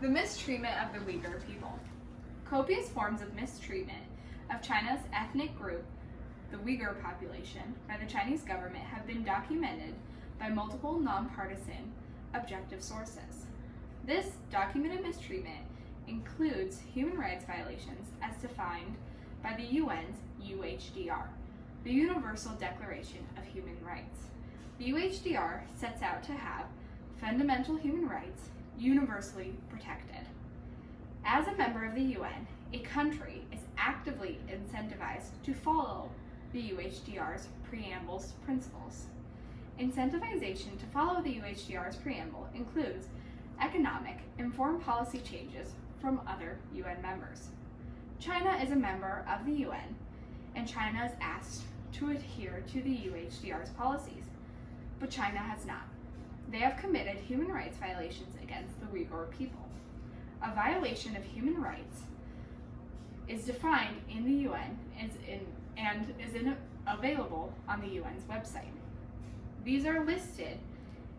The mistreatment of the Uyghur people. Copious forms of mistreatment of China's ethnic group, the Uyghur population, by the Chinese government have been documented by multiple nonpartisan, objective sources. This documented mistreatment includes human rights violations as defined by the UN's UHDR, the Universal Declaration of Human Rights. The UHDR sets out to have fundamental human rights universally protected. As a member of the UN, a country is actively incentivized to follow the UHDR's preamble's principles. Incentivization to follow the UHDR's preamble includes economic and foreign policy changes from other UN members. China is a member of the UN, and China is asked to adhere to the UHDR's policies, but China has not. They have committed human rights violations against the Uyghur people. A violation of human rights is defined in the UN and is available on the UN's website. These are listed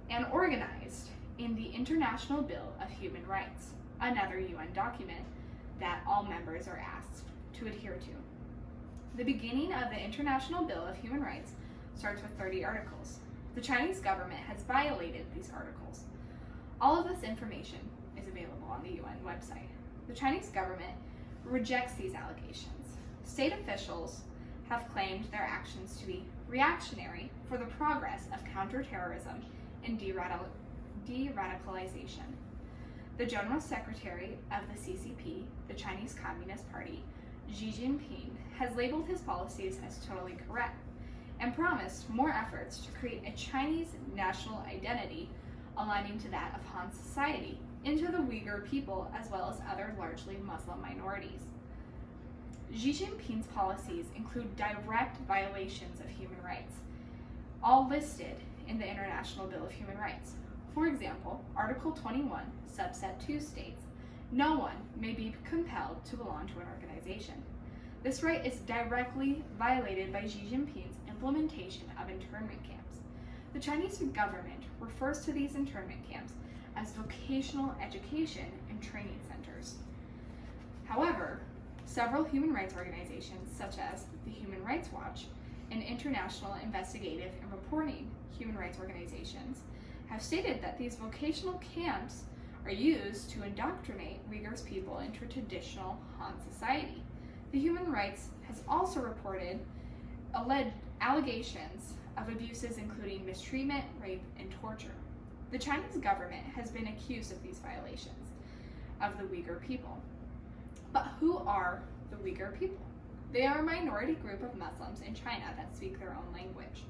and organized in the International Bill of Human Rights, another UN document that all members are asked to adhere to. The beginning of the International Bill of Human Rights starts with 30 articles. The Chinese government has violated these articles. All of this information is available on the UN website. The Chinese government rejects these allegations. State officials have claimed their actions to be reactionary for the progress of counterterrorism and de-radicalization. The General Secretary of the CCP, the Chinese Communist Party, Xi Jinping, has labeled his policies as totally correct and promised more efforts to create a Chinese national identity aligning to that of Han society into the Uyghur people as well as other largely Muslim minorities. Xi Jinping's policies include direct violations of human rights, all listed in the International Bill of Human Rights. For example, Article 21, subset 2 states, "No one may be compelled to belong to an organization." This right is directly violated by Xi Jinping's implementation of internment camps. The Chinese government refers to these internment camps as vocational education and training centers. However, several human rights organizations, such as the Human Rights Watch and International Investigative and Reporting Human Rights Organizations, have stated that these vocational camps are used to indoctrinate Uyghurs people into traditional Han society. The Human Rights has also reported alleged allegations of abuses including mistreatment, rape, and torture. The Chinese government has been accused of these violations of the Uyghur people. But who are the Uyghur people? They are a minority group of Muslims in China that speak their own language.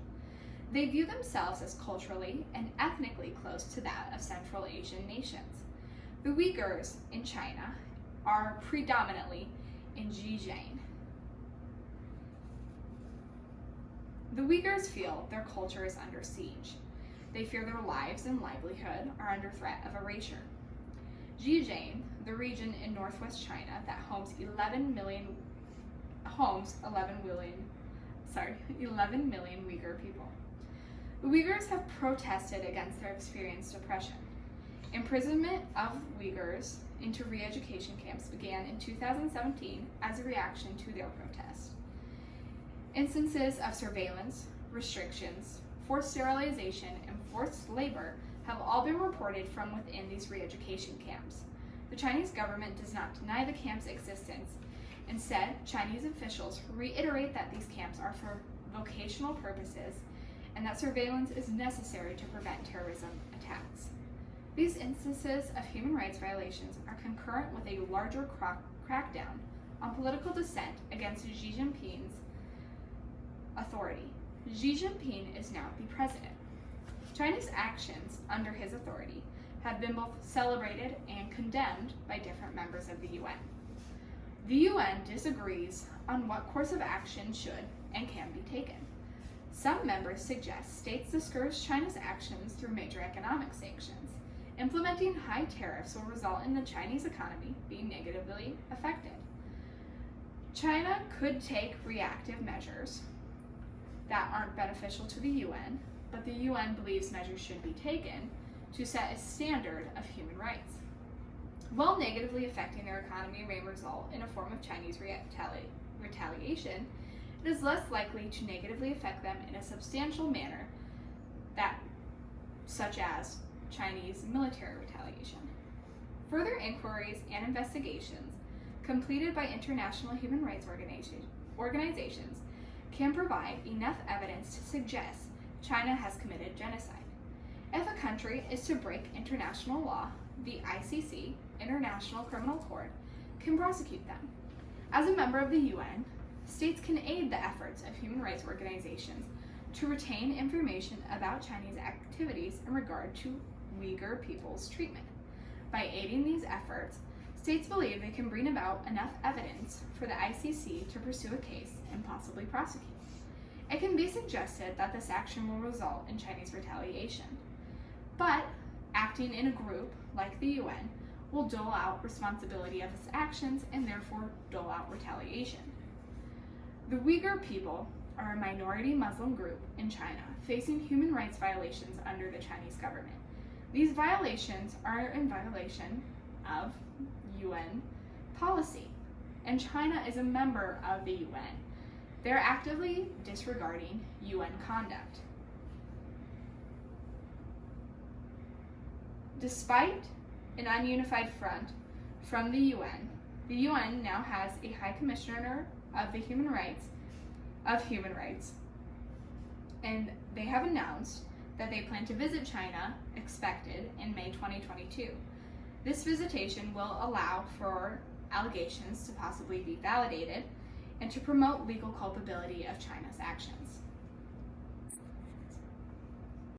They view themselves as culturally and ethnically close to that of Central Asian nations. The Uyghurs in China are predominantly in Xinjiang. The Uyghurs feel their culture is under siege. They fear their lives and livelihood are under threat of erasure. Xinjiang, the region in northwest China that homes 11 million Uyghur people. The Uyghurs have protested against their experienced oppression. Imprisonment of Uyghurs into re-education camps began in 2017 as a reaction to their protest. Instances of surveillance, restrictions, forced sterilization, and forced labor have all been reported from within these re-education camps. The Chinese government does not deny the camp's existence. Instead, Chinese officials reiterate that these camps are for vocational purposes and that surveillance is necessary to prevent terrorism attacks. These instances of human rights violations are concurrent with a larger crackdown on political dissent against Xi Jinping's authority. Xi Jinping is now the president. China's actions under his authority have been both celebrated and condemned by different members of the UN. The UN disagrees on what course of action should and can be taken. Some members suggest states discourage China's actions through major economic sanctions. Implementing high tariffs will result in the Chinese economy being negatively affected. China could take reactive measures that aren't beneficial to the UN, but the UN believes measures should be taken to set a standard of human rights. While negatively affecting their economy may result in a form of Chinese retaliation, it is less likely to negatively affect them in a substantial manner, such as Chinese military retaliation. Further inquiries and investigations completed by international human rights organizations can provide enough evidence to suggest China has committed genocide. If a country is to break international law, the ICC, International Criminal Court, can prosecute them. As a member of the UN, states can aid the efforts of human rights organizations to retain information about Chinese activities in regard to Uyghur people's treatment. By aiding these efforts, states believe they can bring about enough evidence for the ICC to pursue a case and possibly prosecute. It can be suggested that this action will result in Chinese retaliation, but acting in a group like the UN will dole out responsibility of its actions and therefore dole out retaliation. The Uyghur people are a minority Muslim group in China facing human rights violations under the Chinese government. These violations are in violation of UN policy, and China is a member of the UN. They're actively disregarding UN conduct. Despite an ununified front from the UN now has a High Commissioner of Human Rights, and they have announced that they plan to visit China, expected in May 2022. This visitation will allow for allegations to possibly be validated and to promote legal culpability of China's actions.